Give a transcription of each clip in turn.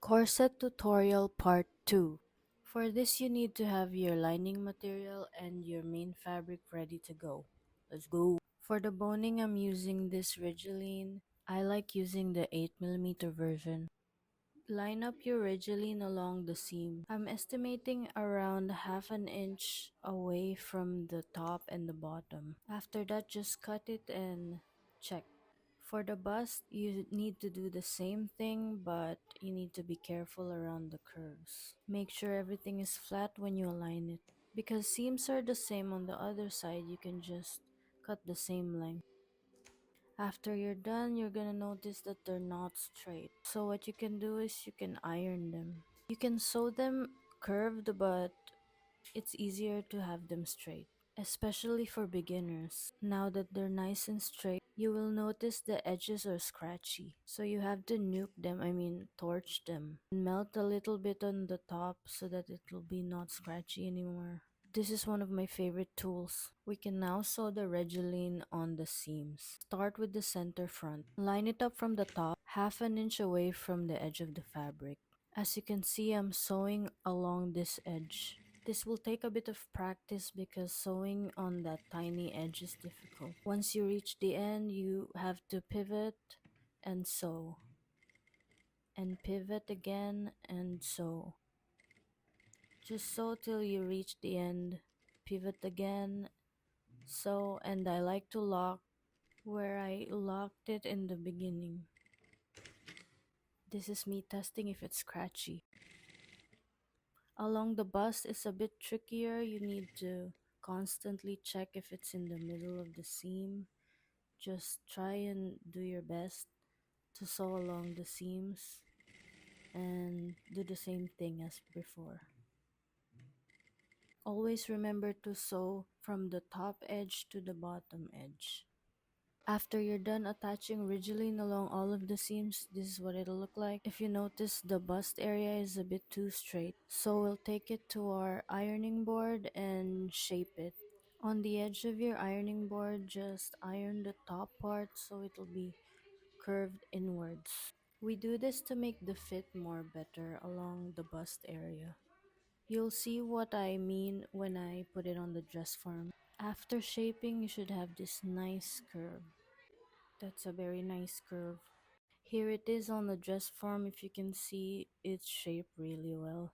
Corset tutorial part 2. For this you need to have your lining material and your main fabric ready to go. Let's go! For the boning I'm using this Ridgeline. I like using the 8mm version. Line up your Ridgeline along the seam. I'm estimating around half an inch away from the top and the bottom. After that, just cut it and check. For the bust, you need to do the same thing, but you need to be careful around the curves. Make sure everything is flat when you align it. Because seams are the same on the other side, you can just cut the same length. After you're done, you're gonna notice that they're not straight. So what you can do is you can iron them. You can sew them curved, but it's easier to have them straight, especially for beginners. Now that they're nice and straight, you will notice the edges are scratchy. So you have to nuke them, torch them. And melt a little bit on the top so that it will be not scratchy anymore. This is one of my favorite tools. We can now sew the Regeline on the seams. Start with the center front. Line it up from the top, half an inch away from the edge of the fabric. As you can see, I'm sewing along this edge. This will take a bit of practice because sewing on that tiny edge is difficult. Once you reach the end, you have to pivot and sew. And pivot again and sew. Just sew till you reach the end. Pivot again. Sew, and I like to lock where I locked it in the beginning. This is me testing if it's scratchy. Along the bust is a bit trickier. You need to constantly check if it's in the middle of the seam. Just try and do your best to sew along the seams and do the same thing as before. Always remember to sew from the top edge to the bottom edge. After you're done attaching Ridgeline along all of the seams, this is what it'll look like. If you notice, the bust area is a bit too straight, so we'll take it to our ironing board and shape it. On the edge of your ironing board, just iron the top part so it'll be curved inwards. We do this to make the fit more better along the bust area. You'll see what I mean when I put it on the dress form. After shaping, you should have this nice curve. That's a very nice curve. Here it is on the dress form. If you can see, it's shaped really well.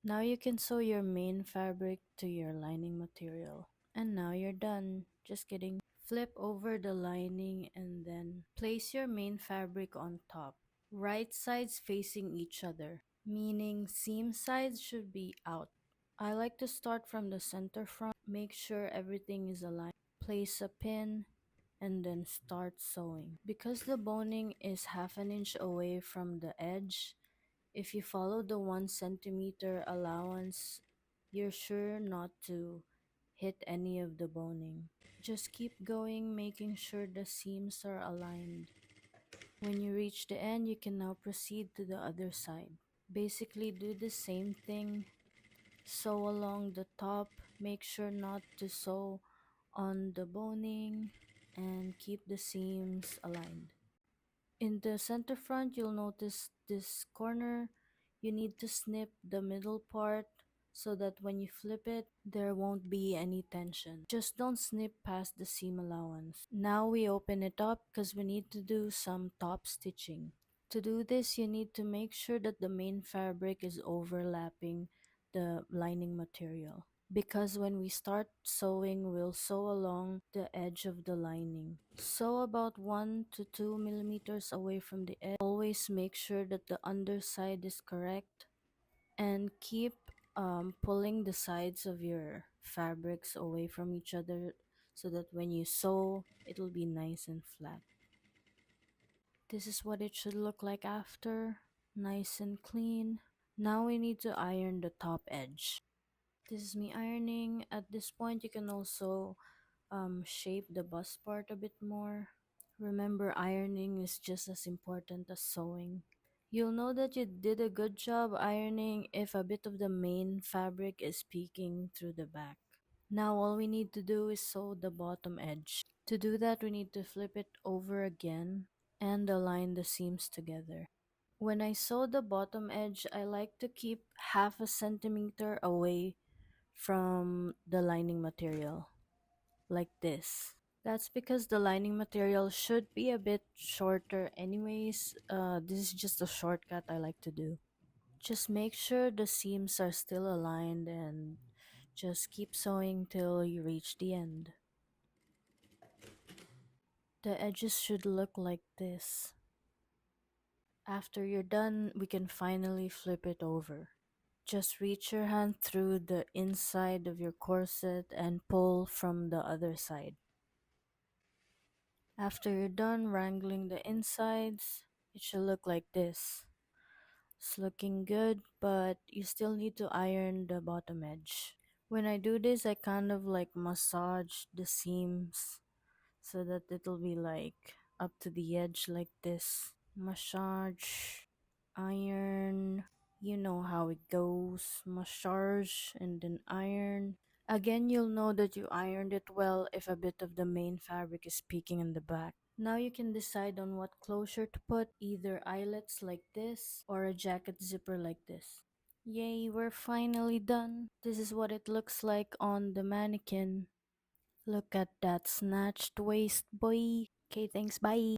Now you can sew your main fabric to your lining material. And now you're done. Just kidding. Flip over the lining and then place your main fabric on top. Right sides facing each other, meaning seam sides should be out. I like to start from the center front. Make sure everything is aligned. Place a pin and then start sewing. Because the boning is half an inch away from the edge, if you follow the 1 centimeter allowance, you're sure not to hit any of the boning. Just keep going, making sure the seams are aligned. When you reach the end, you can now proceed to the other side. Basically, do the same thing. Sew along the top, make sure not to sew on the boning, and keep the seams aligned. In the center front, you'll notice this corner. You need to snip the middle part so that when you flip it, there won't be any tension. Just don't snip past the seam allowance. Now we open it up because we need to do some top stitching. To do this, you need to make sure that the main fabric is overlapping the lining material. Because when we start sewing, we'll sew along the edge of the lining. Sew about 1 to 2 millimeters away from the edge. Always make sure that the underside is correct and keep pulling the sides of your fabrics away from each other so that when you sew, it'll be nice and flat. This is what it should look like after. Nice and clean. Now we need to iron the top edge. This is me ironing. At this point, you can also shape the bust part a bit more. Remember, ironing is just as important as sewing. You'll know that you did a good job ironing if a bit of the main fabric is peeking through the back. Now all we need to do is sew the bottom edge. To do that, we need to flip it over again and align the seams together. When I sew the bottom edge, I like to keep half a centimeter away from the lining material, like this. That's because the lining material should be a bit shorter anyways. This is just a shortcut I like to do. Just make sure the seams are still aligned and just keep sewing till you reach the end. The edges should look like this. After you're done, we can finally flip it over. Just reach your hand through the inside of your corset and pull from the other side. After you're done wrangling the insides, it should look like this. It's looking good, but you still need to iron the bottom edge. When I do this, I kind of like massage the seams so that it'll be like up to the edge like this. Massage, iron, you know how it goes. Massage and then iron. Again, you'll know that you ironed it well if a bit of the main fabric is peeking in the back. Now you can decide on what closure to put, either eyelets like this or a jacket zipper like this. Yay, we're finally done. This is what it looks like on the mannequin. Look at that snatched waist, boy. Okay, thanks, bye.